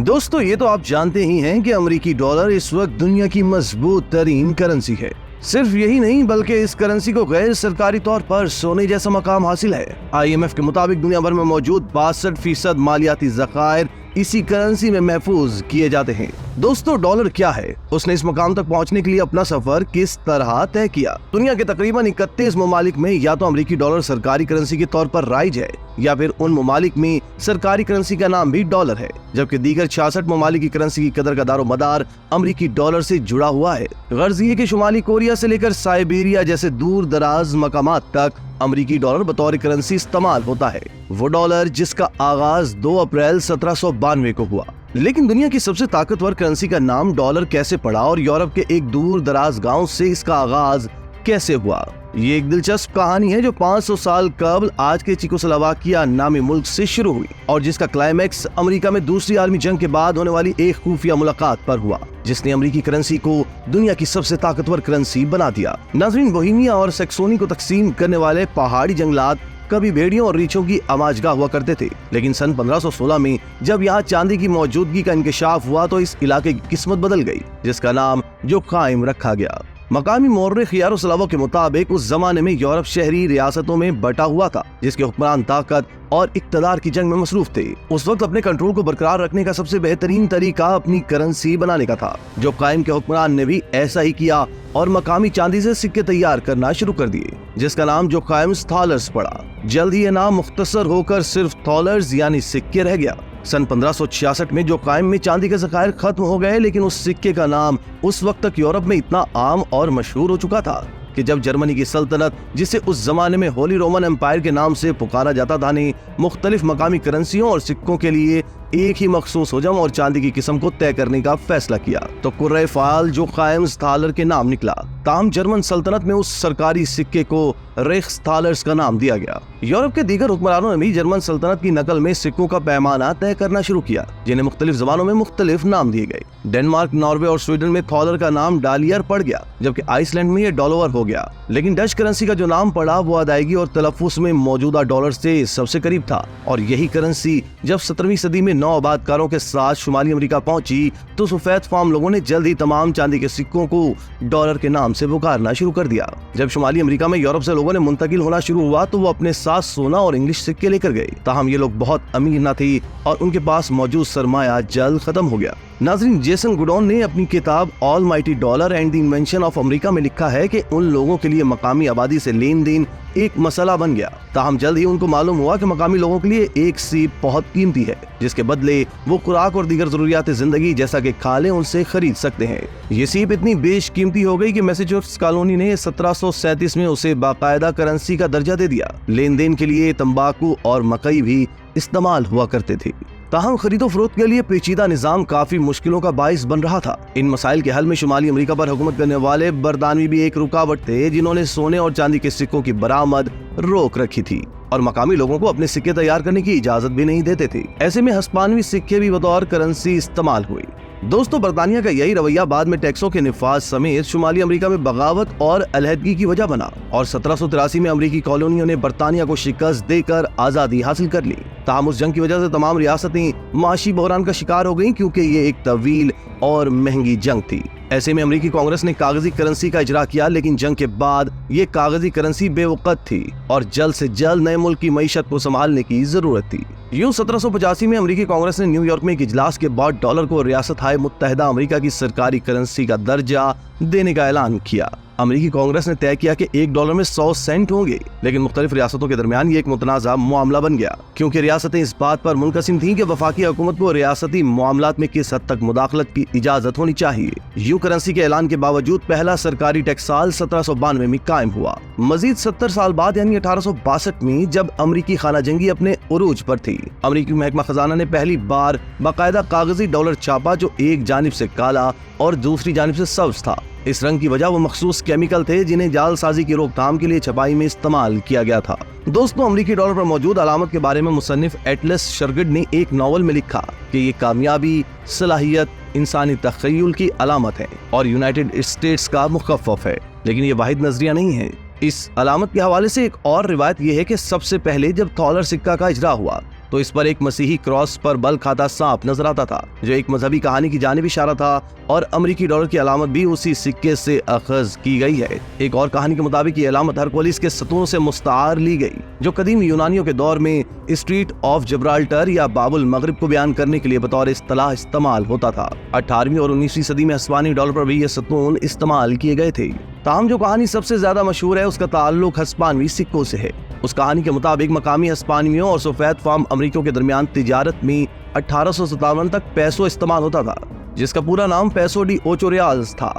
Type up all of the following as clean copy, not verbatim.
दोस्तों ये तो आप जानते ही हैं कि अमेरिकी डॉलर इस वक्त दुनिया की मजबूत तरीन करेंसी है। सिर्फ यही नहीं बल्कि इस करेंसी को गैर सरकारी तौर पर सोने जैसा मकाम हासिल है। IMF के मुताबिक दुनिया भर में मौजूद 62% मालियाती ज़खायर इसी करेंसी में महफूज किए जाते हैं। दोस्तों डॉलर क्या है, उसने इस मकाम तक पहुंचने के लिए अपना सफर किस तरह तय किया। दुनिया के तकरीबन 31 ममालिक में या तो अमेरिकी डॉलर सरकारी करेंसी के तौर पर राइज है या फिर उन ममालिक में सरकारी करेंसी का नाम भी डॉलर है, जबकि दीगर 66 ममालिक की करेंसी की कदर का दारोमदार अमेरिकी डॉलर से जुड़ा हुआ है। गर्ज ये कि शुमाली कोरिया से लेकर साइबेरिया जैसे दूर दराज मकामात तक अमेरिकी डॉलर बतौर करेंसी इस्तेमाल होता है। वो डॉलर जिसका आगाज 2 अप्रैल 1792 को हुआ। लेकिन दुनिया की सबसे ताकतवर करेंसी का नाम डॉलर कैसे पड़ा और यूरोप के एक दूर दराज गांव से इसका आगाज कैसे हुआ, ये एक दिलचस्प कहानी है जो 500 साल कबल आज के चेकोस्लोवाकिया नामी मुल्क से शुरू हुई और जिसका क्लाइमैक्स अमेरिका में दूसरी आलमी जंग के बाद होने वाली एक खुफिया मुलाकात पर हुआ, जिसने अमेरिकी करेंसी को दुनिया की सबसे ताकतवर करेंसी बना दिया। नाज़रीन, बोहेमिया और सैक्सोनी को तकसीम करने वाले पहाड़ी जंगलात कभी भेड़ियों और रीछों की आमाजगाह हुआ करते थे, लेकिन सन 1516 में जब यहाँ चांदी की मौजूदगी का इंकशाफ हुआ तो इस इलाके की किस्मत बदल गई, जिसका नाम जोखाइम रखा गया। मकामी मौर्रिख यारोस्लावो के मुताबिक उस जमाने में यूरोप शहरी रियासतों में बटा हुआ था, जिसके हुक्मरान ताकत और इक्तदार की जंग में मसरूफ थे। उस वक्त अपने कंट्रोल को बरकरार रखने का सबसे बेहतरीन तरीका अपनी करेंसी बनाने का था। जोखाइम के हुक्मरान ने भी ऐसा ही किया और मकामी चांदी से सिक्के तैयार करना शुरू कर दिए, जिसका नाम जोखाइम थॉलर्स पड़ा। जल्द ही यह नाम मुख्तसर होकर सिर्फ थॉलर्स यानी सिक्के रह गया। सन 1566 में जोखाइम में चांदी के ज़खायर खत्म हो गए, लेकिन उस सिक्के का नाम उस वक्त तक यूरोप में इतना आम और मशहूर हो चुका था कि जब जर्मनी की सल्तनत, जिसे उस जमाने में होली रोमन एम्पायर के नाम से पुकारा जाता था, ने मुख्तलिफ मकामी करेंसियों और सिक्कों के लिए एक ही मखसूस हजम और चांदी की किस्म को तय करने का फैसला किया तो कुर्रे फाल जोखाइम थालर के नाम निकला। ताम जर्मन सल्तनत में उस सरकारी सिक्के को रेक्स थालर्स का नाम दिया गया। यूरोप के दीगर हुक्मरानों ने भी जर्मन सल्तनत की नकल में सिक्कों का पैमाना तय करना शुरू किया, जिन्हें मुख्तलिफ जबानों में मुख्तलिफ नाम दिए गए। डेनमार्क, नॉर्वे और स्वीडन में थॉलर का नाम डालियर पड़ गया, जबकि आइसलैंड में ये डॉलर हो गया। लेकिन डच करेंसी का जो नाम पड़ा वो अदायगी और तलफ्फुज़ में मौजूदा डॉलर से सबसे करीब था और यही करेंसी जब 17वीं सदी में नौ आबादकारों के साथ शुमाली अमेरिका पहुंची तो सफेद फार्म लोगों ने जल्द ही तमाम चांदी के सिक्कों को डॉलर के नाम से पुकारना शुरू कर दिया। जब शुमाली अमेरिका में यूरोप से लोगों ने मुंतकिल होना शुरू हुआ तो वो अपने साथ सोना और इंग्लिश सिक्के लेकर गए। ताहम ये लोग बहुत अमीर न थे और उनके पास मौजूद सरमाया जल्द खत्म हो गया। नाज़रीन, जेसन गुडोन ने अपनी किताब almighty dollar and the invention of America में लिखा है कि उन लोगों के लिए मकामी आबादी से लेन देन एक मसला बन गया। ताहम जल्द ही उनको मालूम हुआ कि मकामी लोगों के लिए एक सीप बहुत कीमती है, जिसके बदले वो खुराक और दीगर जरूरियात जिंदगी जैसा कि खाले उनसे खरीद सकते हैं। ये सीप इतनी बेशकीमती हो गई कि मैसेच्यूसेट्स कॉलोनी ने 1737 में उसे बाकायदा करेंसी का दर्जा दे दिया। लेन देन के लिए तंबाकू और मकई भी इस्तेमाल हुआ करते थे। ताहम खरीदो फरोख्त के लिए पेचीदा निजाम काफी मुश्किलों का बाइस बन रहा था। इन मसाइल के हल में शुमाली अमेरिका पर हुकूमत करने वाले बरतानवी भी एक रुकावट थे, जिन्होंने सोने और चांदी के सिक्कों की बरामद रोक रखी थी और मकामी लोगों को अपने सिक्के तैयार करने की इजाजत भी नहीं देते थे। ऐसे में हस्पानवी सिक्के भी बतौर करेंसी इस्तेमाल हुए। दोस्तों, बरतानिया का यही रवैया बाद में टैक्सों के निफाज समेत शुमाली अमेरिका में बगावत और अलहदगी की वजह बना और 1783 में अमेरिकी कॉलोनियों ने बरतानिया को शिकस्त देकर आजादी हासिल कर ली। ताहम उस जंग की वजह से तमाम रियासतें माशी बहरान का शिकार हो गईं, क्योंकि ये एक तवील और महंगी जंग थी। ऐसे में अमेरिकी कांग्रेस ने कागजी करेंसी का इजरा किया, लेकिन जंग के बाद ये कागजी करेंसी बेवकत थी और जल्द से जल्द नए मुल्क की मईशत को संभालने की जरूरत थी। यूं 1785 में अमेरिकी कांग्रेस ने न्यूयॉर्क में एक इजलास के बाद डॉलर को रियासत हाय मुत्तहिदा अमेरिका की सरकारी करेंसी का दर्जा देने का ऐलान किया। अमेरिकी कांग्रेस ने तय किया कि $1 में 100 सेंट होंगे, लेकिन मुख्तलिफ रियासतों के दरमियान ये एक मुतनाज़ा मामला बन गया, क्योंकि रियासतें इस बात पर मुनकसिम थीं कि वफाकी हुकूमत को रियासती मामलात में किस हद तक मुदाखलत की इजाजत होनी चाहिए। यूं करेंसी के ऐलान के बावजूद पहला सरकारी टैक्स साल 1792 में कायम हुआ। मजीद 70 साल बाद यानी 1862 में जब अमेरिकी खाना जंगी अपने उरूज पर थी, अमेरिकी महकमा खजाना ने पहली बार बाकायदा कागजी डॉलर छापा, जो एक जानिब से काला और दूसरी जानिब से सब्ज था। इस रंग की वजह वो मखसूस केमिकल थे जिन्हें जालसाजी की रोकथाम के लिए छपाई में इस्तेमाल किया गया था। दोस्तों, अमेरिकी डॉलर पर मौजूद अलामत के बारे में मुसन्निफ एटलस शरगिड ने एक नॉवल में लिखा कि ये कामयाबी, सलाहियत, इंसानी तख़य्युल की अलामत है और यूनाइटेड स्टेट्स का मुखफ़फ़ है, लेकिन ये वाहिद नजरिया नहीं है। इस अलामत के हवाले से एक और रिवायत यह है कि सबसे पहले जब थॉलर सिक्का का इजरा हुआ तो इस पर एक मसीही क्रॉस पर बल खाता सांप नजर आता था, जो एक मजहबी कहानी की जानिब इशारा था, और अमेरिकी डॉलर की अलामत भी उसी सिक्के से अखज की गई है। एक और कहानी के मुताबिक ये अलामत हरकुलिस के सतून से मुस्तार ली गई, जो कदीम यूनानियों के दौर में स्ट्रीट ऑफ जिब्राल्टर या बाबुल मगरिब को बयान करने के लिए बतौर इस्तिलाह इस्तेमाल होता था। 18वीं और 19वीं सदी में हस्पानी डॉलर पर भी ये सतून इस्तेमाल किए गए थे। ताहम जो कहानी सबसे ज्यादा मशहूर है उसका ताल्लुक हस्पानवी सिक्कों से है। उस कहानी के मुताबिक मकामी हस्पानियों और सफेद फार्म अमरीकियों के दरमियान तिजारत में 1857 तक पैसो इस्तेमाल होता था, जिसका पूरा नाम पैसो डी ओचो रियाल्स था।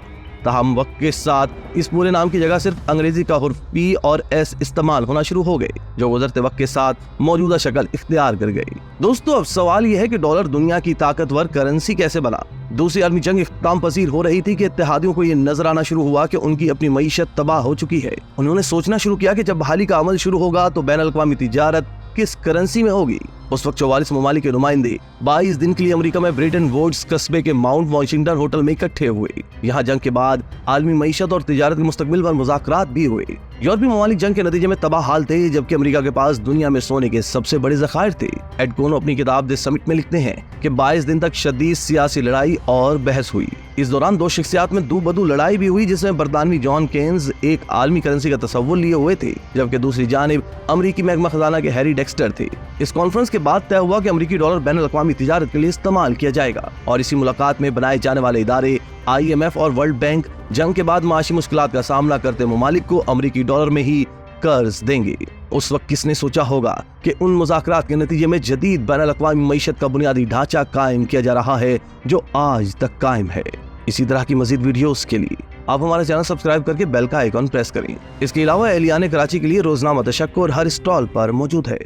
ताहम वक्त के साथ इस पूरे नाम की जगह सिर्फ अंग्रेजी का हुर्फ पी और एस इस्तेमाल होना शुरू हो गए, जो गुजरते वक्त के साथ मौजूदा शक्ल इख्तियार कर गई। दोस्तों, अब सवाल यह है कि डॉलर दुनिया की ताकतवर करेंसी कैसे बना। दूसरी आलमी जंग इख्तिताम पसीर हो रही थी कि इत्तेहादियों को यह नजर आना शुरू हुआ कि उनकी अपनी मईशत तबाह हो चुकी है। उन्होंने सोचना शुरू किया कि जब बहाली का अमल शुरू होगा तो बैन अल-अक़वामी तिजारत किस करेंसी में होगी। उस वक्त 44 ममालिक के नुमाइंदे 22 दिन के लिए अमेरिका में ब्रिटेन वुड्स कस्बे के माउंट वॉशिंगटन होटल में इकट्ठे हुए। यहाँ जंग के बाद आलमी मईशत और तिजारत के मुस्तकबिल पर मुज़ाकरात भी हुए। यूरोपीय ममालिक जंग के नतीजे में तबाह हाल थे, जबकि अमेरिका के पास दुनिया में सोने के सबसे बड़े ज़खायर थे। एड कोनो अपनी किताब द समिट में लिखते हैं कि 22 दिन तक शदीद सियासी लड़ाई और बहस हुई। इस दौरान दो शख्सियात में दो बदू लड़ाई भी हुई, जिसमें बरतानवी जॉन केन्स एक आलमी करेंसी का तसव्वुर लिए हुए थे, जबकि दूसरी जानिब अमरीकी महकमा खजाना के हैरी डेक्स्टर थे। इस कॉन्फ्रेंस के बाद तय हुआ कि अमरीकी डॉलर बैन अल-अक़वामी तिजारत के लिए इस्तेमाल किया जाएगा, और इसी मुलाकात में बनाए जाने वाले इदारे IMF और वर्ल्ड बैंक जंग के बाद माशी मुश्किलात का सामना करते ममालिक को अमरीकी डॉलर में ही कर्ज देंगे। उस वक्त किसने सोचा होगा कि उन मुज़ाकरात के नतीजे में जदीद बैन अल-अक़वामी मईशत का बुनियादी ढांचा कायम किया जा रहा है, जो आज तक कायम है। इसी तरह की मजीद वीडियोस के लिए आप हमारा चैनल सब्सक्राइब करके बेल का आइकॉन प्रेस करें। इसके अलावा एलियाने कराची के लिए रोजनामा तशक्कुर हर स्टॉल पर मौजूद है।